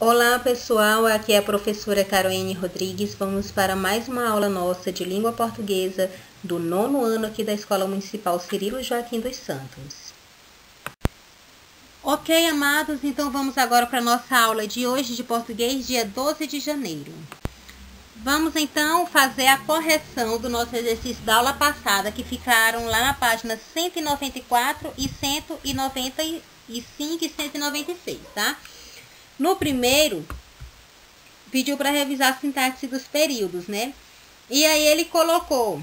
Olá pessoal, aqui é a professora Caroline Rodrigues. Vamos para mais uma aula nossa de língua portuguesa do 9º ano aqui da Escola Municipal Cirilo Joaquim dos Santos. Ok, amados, então vamos agora para a nossa aula de hoje de português, dia 12 de janeiro. Vamos então fazer a correção do nosso exercício da aula passada, que ficaram lá na página 194 e 195 e 196, tá? No primeiro, pediu para revisar a sintaxe dos períodos, né? E aí ele colocou: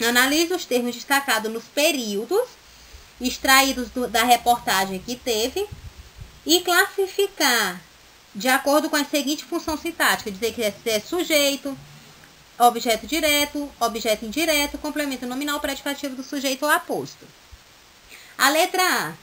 analise os termos destacados nos períodos, extraídos da reportagem que teve, e classificar de acordo com a seguinte função sintática: dizer que é sujeito, objeto direto, objeto indireto, complemento nominal, predicativo do sujeito ou aposto. A letra A: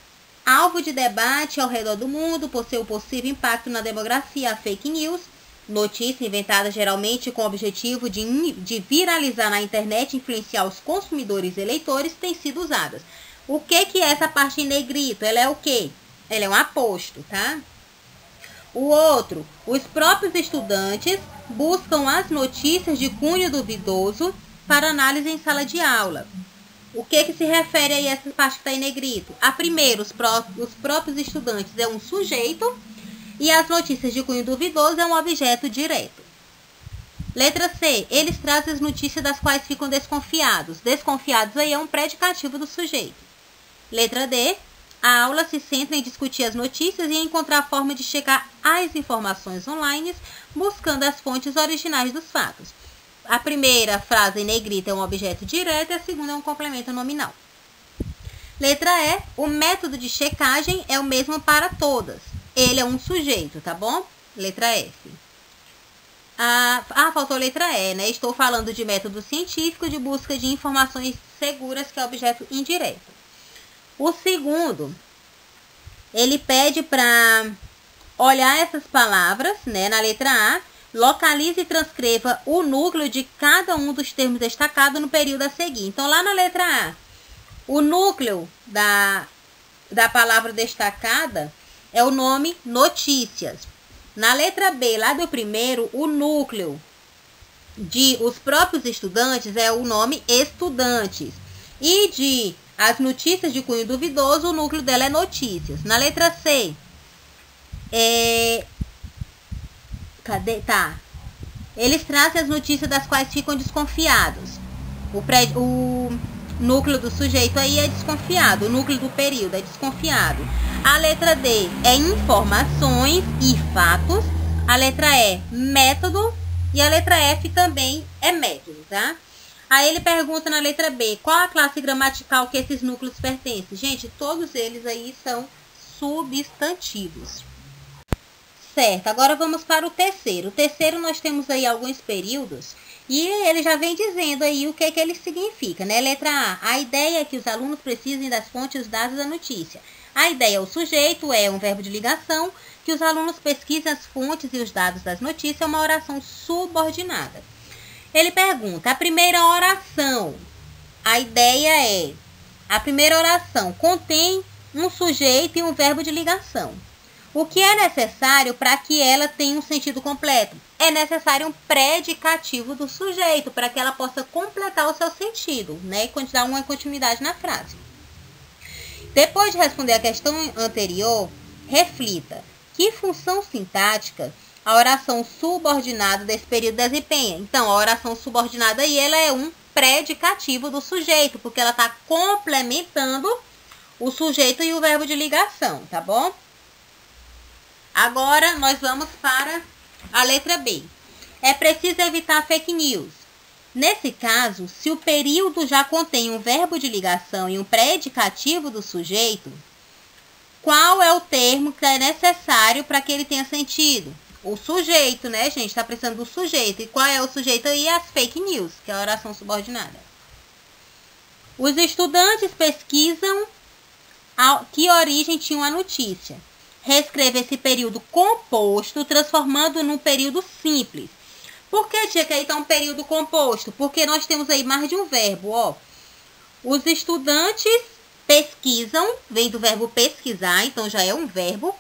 alvo de debate ao redor do mundo por seu possível impacto na demografia, a fake news, notícia inventada geralmente com o objetivo de viralizar na internet e influenciar os consumidores e eleitores, tem sido usadas. O que é essa parte em negrito? Ela é o quê? Ela é um aposto, tá? O outro: os próprios estudantes buscam as notícias de cunho duvidoso para análise em sala de aula. O que se refere aí a essa parte que está em negrito? A primeira, os próprios estudantes é um sujeito e as notícias de cunho duvidoso é um objeto direto. Letra C: eles trazem as notícias das quais ficam desconfiados. Desconfiados aí é um predicativo do sujeito. Letra D: a aula se centra em discutir as notícias e em encontrar a forma de chegar às informações online, buscando as fontes originais dos fatos. A primeira frase em negrito é um objeto direto e a segunda é um complemento nominal. Letra E: o método de checagem é o mesmo para todas. Ele é um sujeito, tá bom? Letra F. Faltou letra E, né? Estou falando de método científico de busca de informações seguras, que é objeto indireto. O segundo, ele pede para olhar essas palavras, né? Na letra A, localize e transcreva o núcleo de cada um dos termos destacados no período a seguir. Então, lá na letra A, o núcleo da palavra destacada é o nome notícias. Na letra B, lá do primeiro, o núcleo de os próprios estudantes é o nome estudantes. E de as notícias de cunho duvidoso, o núcleo dela é notícias. Na letra C, eles trazem as notícias das quais ficam desconfiados. O núcleo do sujeito aí é desconfiado. O núcleo do período é desconfiado. A letra D é informações e fatos. A letra E, método. E a letra F também é método, tá? Aí ele pergunta na letra B: qual a classe gramatical que esses núcleos pertencem? Gente, todos eles aí são substantivos. Certo, agora vamos para o terceiro. O terceiro, nós temos aí alguns períodos e ele já vem dizendo aí o que ele significa, né? Letra A ideia é que os alunos precisem das fontes e os dados da notícia. A ideia é o sujeito, é um verbo de ligação, que os alunos pesquisem as fontes e os dados das notícias, é uma oração subordinada. Ele pergunta: a primeira oração, a ideia é, a primeira oração contém um sujeito e um verbo de ligação. O que é necessário para que ela tenha um sentido completo? É necessário um predicativo do sujeito para que ela possa completar o seu sentido, né? E dar uma continuidade na frase. Depois de responder a questão anterior, reflita: que função sintática a oração subordinada desse período desempenha? Então, a oração subordinada aí, ela é um predicativo do sujeito, porque ela está complementando o sujeito e o verbo de ligação, tá bom? Agora, nós vamos para a letra B. É preciso evitar fake news. Nesse caso, se o período já contém um verbo de ligação e um predicativo do sujeito, qual é o termo que é necessário para que ele tenha sentido? O sujeito, né, gente? Está precisando do sujeito. E qual é o sujeito aí? As fake news, que é a oração subordinada. Os estudantes pesquisam que origem tinha a notícia. Reescreva esse período composto, transformando num período simples. Por que tinha que aí estar um período composto? Porque nós temos aí mais de um verbo, ó. Os estudantes pesquisam, vem do verbo pesquisar, então já é um verbo.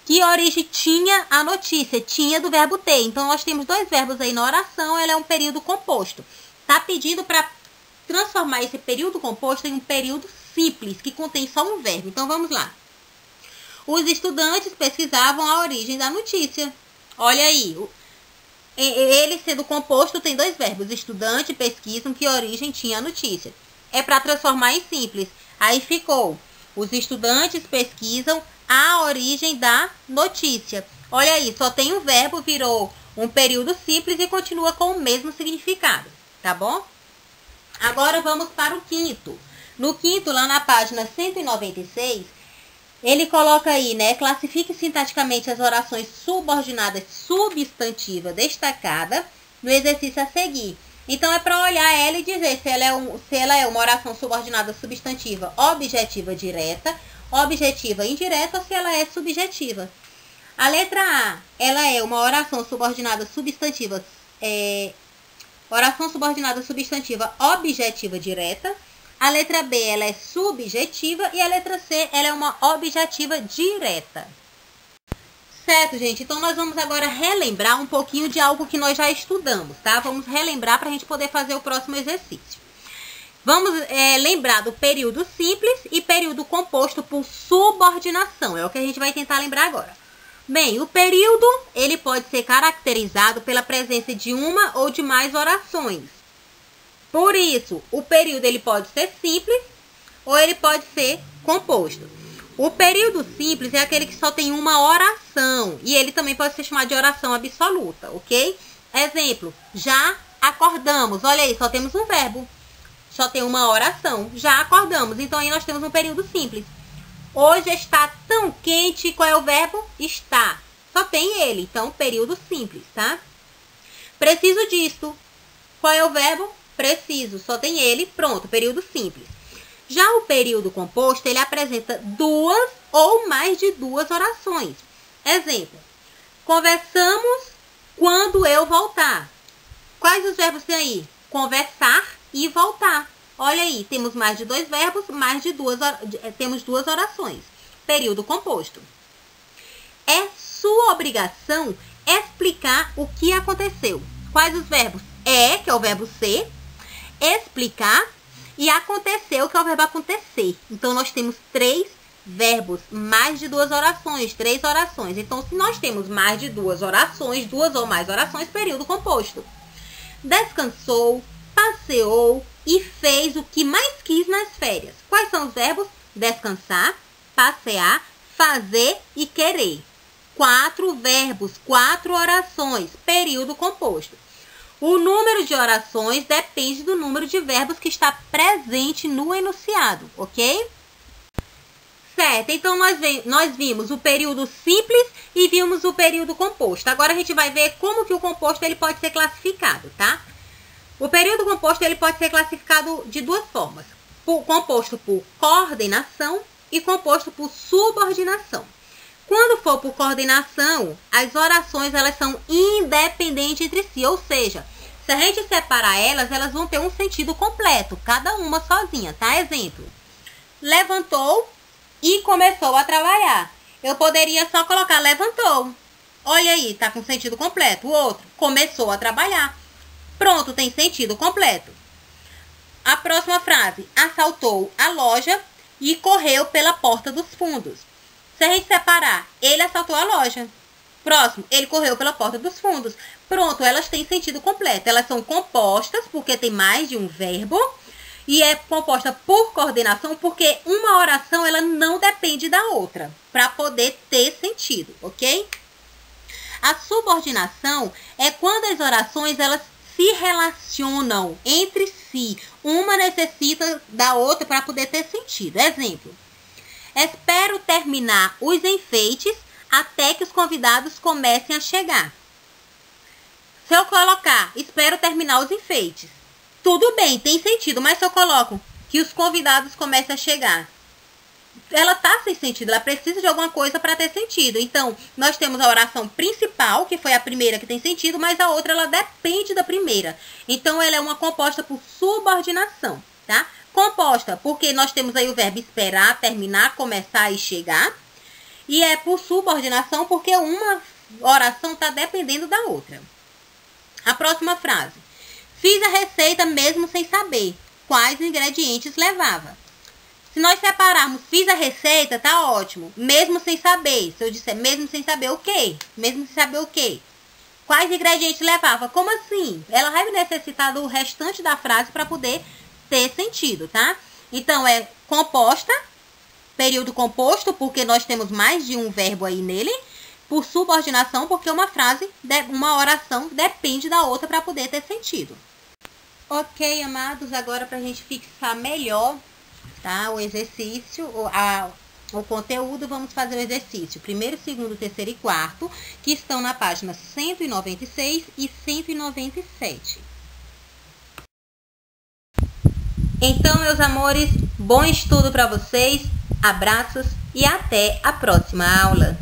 Que origem tinha a notícia? Tinha do verbo ter. Então, nós temos dois verbos aí na oração, ela é um período composto. Tá pedindo para transformar esse período composto em um período simples, que contém só um verbo. Então, vamos lá. Os estudantes pesquisavam a origem da notícia. Olha aí, ele sendo composto tem dois verbos. Estudante, pesquisam, que origem tinha a notícia. É para transformar em simples. Aí ficou, os estudantes pesquisam a origem da notícia. Olha aí, só tem um verbo, virou um período simples e continua com o mesmo significado, tá bom? Agora vamos para o quinto. No quinto, lá na página 196, ele coloca aí, né? Classifique sintaticamente as orações subordinadas substantiva destacada no exercício a seguir. Então, é para olhar ela e dizer se ela é uma oração subordinada substantiva objetiva direta, objetiva indireta ou se ela é subjetiva. A letra A, ela é uma oração subordinada substantiva, objetiva direta. A letra B, ela é subjetiva e a letra C, ela é uma objetiva direta. Certo, gente? Então, nós vamos agora relembrar um pouquinho de algo que nós já estudamos, tá? Vamos relembrar para a gente poder fazer o próximo exercício. Vamos lembrar do período simples e período composto por subordinação. É o que a gente vai tentar lembrar agora. Bem, o período, ele pode ser caracterizado pela presença de uma ou de mais orações. Por isso, o período ele pode ser simples ou ele pode ser composto. O período simples é aquele que só tem uma oração e ele também pode ser chamado de oração absoluta, ok? Exemplo, já acordamos. Olha aí, só temos um verbo. Só tem uma oração. Já acordamos. Então, aí nós temos um período simples. Hoje está tão quente. Qual é o verbo? Está. Só tem ele. Então, período simples, tá? Preciso disto. Qual é o verbo? Preciso. Só tem ele. Pronto, período simples. Já o período composto, ele apresenta duas ou mais de duas orações. Exemplo, conversamos quando eu voltar. Quais os verbos tem aí? Conversar e voltar. Olha aí, temos mais de dois verbos, temos duas orações. Período composto. É sua obrigação explicar o que aconteceu. Quais os verbos? Que é o verbo ser, explicar, e aconteceu, que é o verbo acontecer. Então, nós temos três verbos, mais de duas orações, três orações. Então, se nós temos mais de duas orações, duas ou mais orações, período composto. Descansou, passeou e fez o que mais quis nas férias. Quais são os verbos? Descansar, passear, fazer e querer. 4 verbos, 4 orações, período composto. O número de orações depende do número de verbos que está presente no enunciado, ok? Certo, então nós vimos o período simples e vimos o período composto. Agora a gente vai ver como que o composto ele pode ser classificado, tá? O período composto ele pode ser classificado de duas formas. Composto por coordenação e composto por subordinação. Quando for por coordenação, as orações elas são independentes entre si, ou seja, se a gente separar elas vão ter um sentido completo, cada uma sozinha, tá? Exemplo, levantou e começou a trabalhar. Eu poderia só colocar levantou. Olha aí, tá com sentido completo. O outro, começou a trabalhar. Pronto, tem sentido completo. A próxima frase, assaltou a loja e correu pela porta dos fundos. Se a gente separar, ele assaltou a loja. Próximo, ele correu pela porta dos fundos. Pronto, elas têm sentido completo. Elas são compostas, porque tem mais de um verbo. E é composta por coordenação, porque uma oração ela não depende da outra, para poder ter sentido, ok? A subordinação é quando as orações elas se relacionam entre si. Uma necessita da outra para poder ter sentido. Exemplo. Espero terminar os enfeites até que os convidados comecem a chegar. Se eu colocar, espero terminar os enfeites, tudo bem, tem sentido, mas se eu coloco que os convidados comecem a chegar, ela está sem sentido, ela precisa de alguma coisa para ter sentido. Então, nós temos a oração principal, que foi a primeira que tem sentido, mas a outra, ela depende da primeira. Então, ela é uma composta por subordinação, tá? Composta, porque nós temos aí o verbo esperar, terminar, começar e chegar. E é por subordinação porque uma oração está dependendo da outra. A próxima frase. Fiz a receita mesmo sem saber quais ingredientes levava. Se nós separarmos fiz a receita, tá ótimo. Mesmo sem saber. Se eu disser mesmo sem saber o quê? Mesmo sem saber o quê? Quais ingredientes levava? Como assim? Ela vai necessitar do restante da frase para poder ter sentido, tá? Então, é composta, período composto, porque nós temos mais de um verbo aí nele. Por subordinação, porque uma oração depende da outra para poder ter sentido. Ok, amados, agora para a gente fixar melhor, tá, o exercício, o conteúdo, vamos fazer o exercício. Primeiro, segundo, terceiro e quarto, que estão na página 196 e 197. Então, meus amores, bom estudo para vocês, abraços e até a próxima aula.